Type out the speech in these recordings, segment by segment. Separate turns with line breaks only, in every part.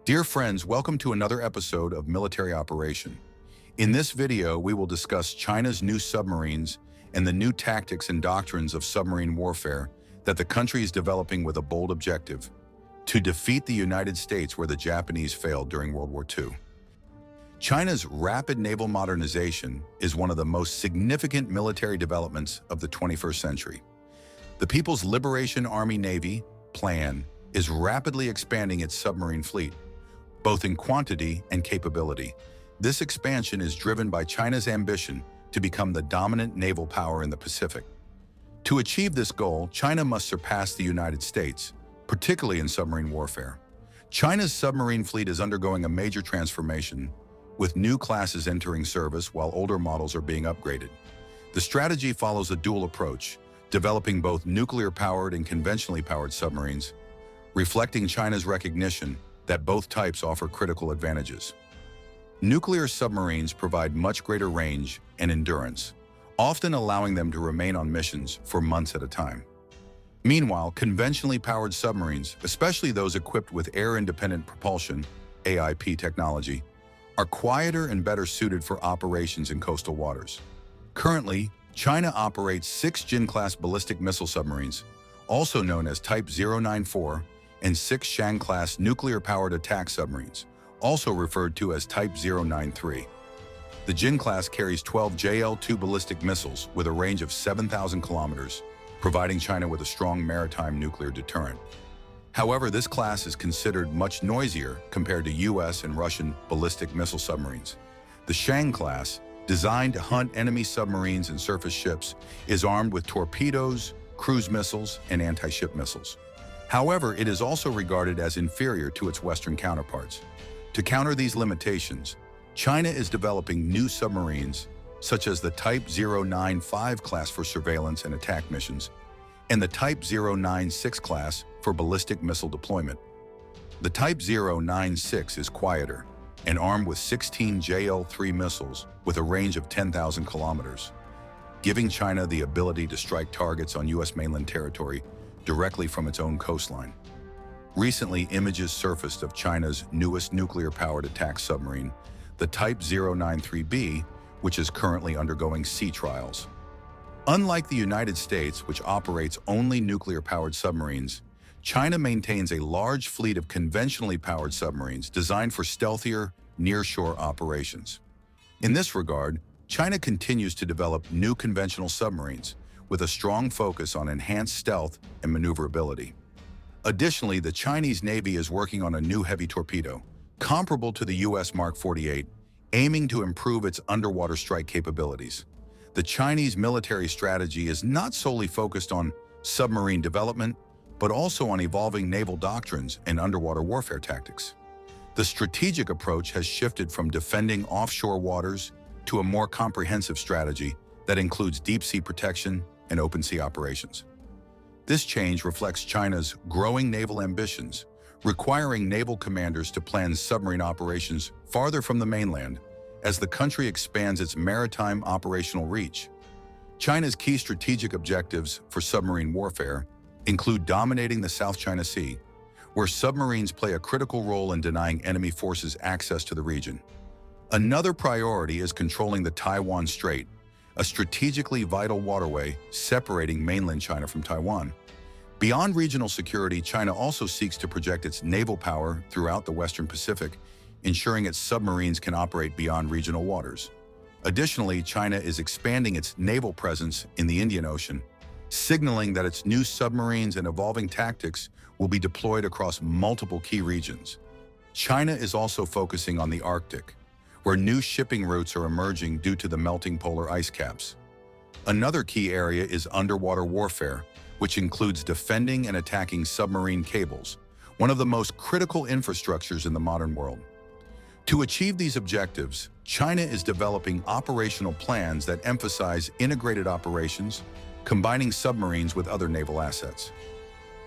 Dear friends, welcome to another episode of Military Operation. In this video, we will discuss China's new submarines and the new tactics and doctrines of submarine warfare that the country is developing with a bold objective: to defeat the United States where the Japanese failed during World War II. China's rapid naval modernization is one of the most significant military developments of the 21st century. The People's Liberation Army Navy plan is rapidly expanding its submarine fleet, both in quantity and capability. This expansion is driven by China's ambition to become the dominant naval power in the Pacific. To achieve this goal, China must surpass the United States, particularly in submarine warfare. China's submarine fleet is undergoing a major transformation, with new classes entering service while older models are being upgraded. The strategy follows a dual approach, developing both nuclear-powered and conventionally powered submarines, reflecting China's recognition that both types offer critical advantages. Nuclear submarines provide much greater range and endurance, often allowing them to remain on missions for months at a time. Meanwhile, conventionally powered submarines, especially those equipped with air-independent propulsion (AIP) technology, are quieter and better suited for operations in coastal waters. Currently, China operates 6 Jin-class ballistic missile submarines, also known as Type 094, and 6 Shang-class nuclear-powered attack submarines, also referred to as Type 093. The Jin-class carries 12 JL-2 ballistic missiles with a range of 7,000 kilometers, providing China with a strong maritime nuclear deterrent. However, this class is considered much noisier compared to US and Russian ballistic missile submarines. The Shang class, designed to hunt enemy submarines and surface ships, is armed with torpedoes, cruise missiles, and anti-ship missiles. However, it is also regarded as inferior to its Western counterparts. To counter these limitations, China is developing new submarines, such as the Type 095 class for surveillance and attack missions, and the Type 096 class for ballistic missile deployment. The Type 096 is quieter and armed with 16 JL-3 missiles with a range of 10,000 kilometers, giving China the ability to strike targets on US mainland territory directly from its own coastline. Recently, images surfaced of China's newest nuclear-powered attack submarine, the Type 093B, which is currently undergoing sea trials. Unlike the United States, which operates only nuclear-powered submarines, China maintains a large fleet of conventionally powered submarines designed for stealthier, near-shore operations. In this regard, China continues to develop new conventional submarines, with a strong focus on enhanced stealth and maneuverability. Additionally, the Chinese Navy is working on a new heavy torpedo, comparable to the US Mark 48, aiming to improve its underwater strike capabilities. The Chinese military strategy is not solely focused on submarine development, but also on evolving naval doctrines and underwater warfare tactics. The strategic approach has shifted from defending offshore waters to a more comprehensive strategy that includes deep-sea protection and open-sea operations. This change reflects China's growing naval ambitions, requiring naval commanders to plan submarine operations farther from the mainland as the country expands its maritime operational reach. China's key strategic objectives for submarine warfare include dominating the South China Sea, where submarines play a critical role in denying enemy forces access to the region. Another priority is controlling the Taiwan Strait, a strategically vital waterway separating mainland China from Taiwan. Beyond regional security, China also seeks to project its naval power throughout the Western Pacific, ensuring its submarines can operate beyond regional waters. Additionally, China is expanding its naval presence in the Indian Ocean, signaling that its new submarines and evolving tactics will be deployed across multiple key regions. China is also focusing on the Arctic, where new shipping routes are emerging due to the melting polar ice caps. Another key area is underwater warfare, which includes defending and attacking submarine cables, one of the most critical infrastructures in the modern world. To achieve these objectives, China is developing operational plans that emphasize integrated operations, combining submarines with other naval assets.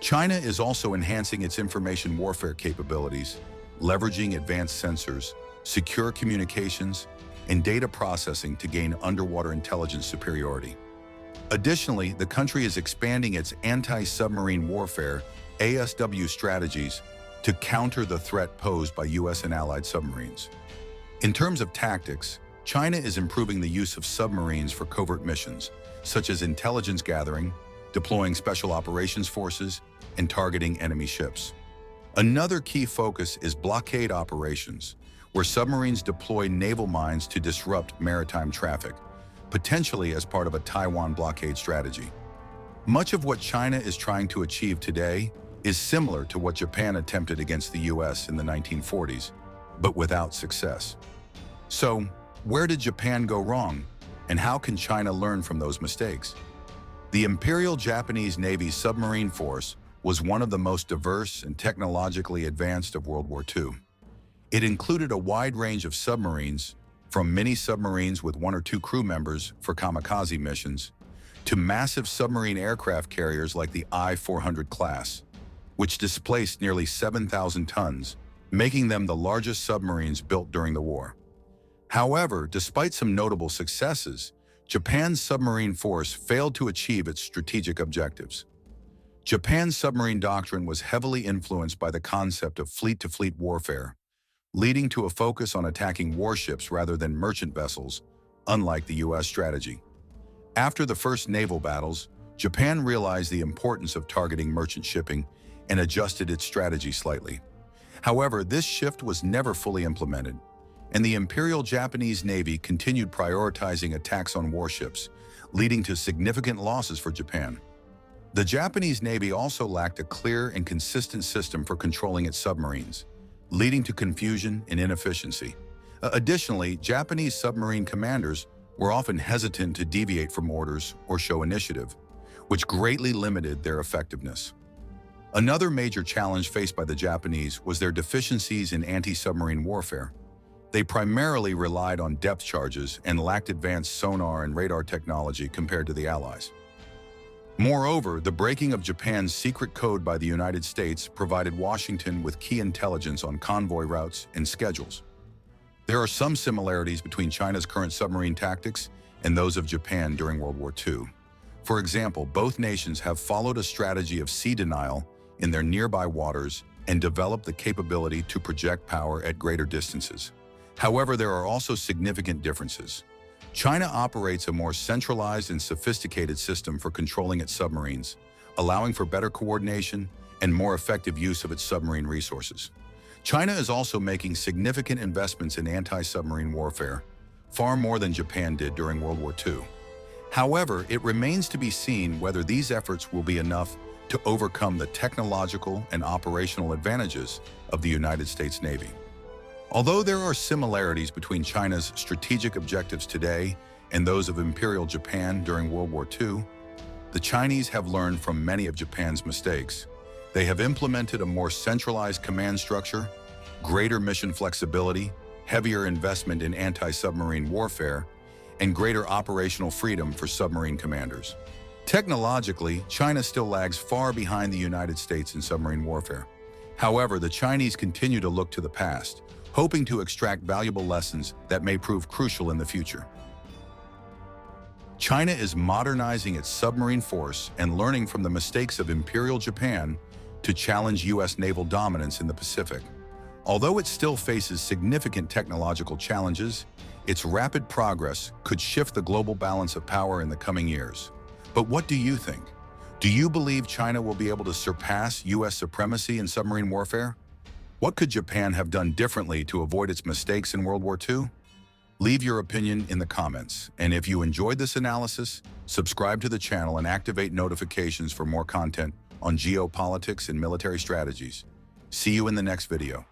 China is also enhancing its information warfare capabilities, leveraging advanced sensors, secure communications, and data processing to gain underwater intelligence superiority. Additionally, the country is expanding its anti-submarine warfare (ASW) strategies to counter the threat posed by U.S. and allied submarines. In terms of tactics, China is improving the use of submarines for covert missions, such as intelligence gathering, deploying special operations forces, and targeting enemy ships. Another key focus is blockade operations, where submarines deploy naval mines to disrupt maritime traffic, potentially as part of a Taiwan blockade strategy. Much of what China is trying to achieve today is similar to what Japan attempted against the US in the 1940s, but without success. So, where did Japan go wrong, and how can China learn from those mistakes? The Imperial Japanese Navy's submarine force was one of the most diverse and technologically advanced of World War II. It included a wide range of submarines, from mini submarines with 1 or 2 crew members for kamikaze missions, to massive submarine aircraft carriers like the I-400 class, which displaced nearly 7,000 tons, making them the largest submarines built during the war. However, despite some notable successes, Japan's submarine force failed to achieve its strategic objectives. Japan's submarine doctrine was heavily influenced by the concept of fleet-to-fleet warfare, leading to a focus on attacking warships rather than merchant vessels, unlike the U.S. strategy. After the first naval battles, Japan realized the importance of targeting merchant shipping and adjusted its strategy slightly. However, this shift was never fully implemented, and the Imperial Japanese Navy continued prioritizing attacks on warships, leading to significant losses for Japan. The Japanese Navy also lacked a clear and consistent system for controlling its submarines, leading to confusion and inefficiency. Additionally, Japanese submarine commanders were often hesitant to deviate from orders or show initiative, which greatly limited their effectiveness. Another major challenge faced by the Japanese was their deficiencies in anti-submarine warfare. They primarily relied on depth charges and lacked advanced sonar and radar technology compared to the Allies. Moreover, the breaking of Japan's secret code by the United States provided Washington with key intelligence on convoy routes and schedules. There are some similarities between China's current submarine tactics and those of Japan during World War II. For example, both nations have followed a strategy of sea denial in their nearby waters and developed the capability to project power at greater distances. However, there are also significant differences. China operates a more centralized and sophisticated system for controlling its submarines, allowing for better coordination and more effective use of its submarine resources. China is also making significant investments in anti-submarine warfare, far more than Japan did during World War II. However, it remains to be seen whether these efforts will be enough to overcome the technological and operational advantages of the United States Navy. Although there are similarities between China's strategic objectives today and those of Imperial Japan during World War II, the Chinese have learned from many of Japan's mistakes. They have implemented a more centralized command structure, greater mission flexibility, heavier investment in anti-submarine warfare, and greater operational freedom for submarine commanders. Technologically, China still lags far behind the United States in submarine warfare. However, the Chinese continue to look to the past, hoping to extract valuable lessons that may prove crucial in the future. China is modernizing its submarine force and learning from the mistakes of Imperial Japan to challenge U.S. naval dominance in the Pacific. Although it still faces significant technological challenges, its rapid progress could shift the global balance of power in the coming years. But what do you think? Do you believe China will be able to surpass U.S. supremacy in submarine warfare? What could Japan have done differently to avoid its mistakes in World War II? Leave your opinion in the comments, and if you enjoyed this analysis, subscribe to the channel and activate notifications for more content on geopolitics and military strategies. See you in the next video.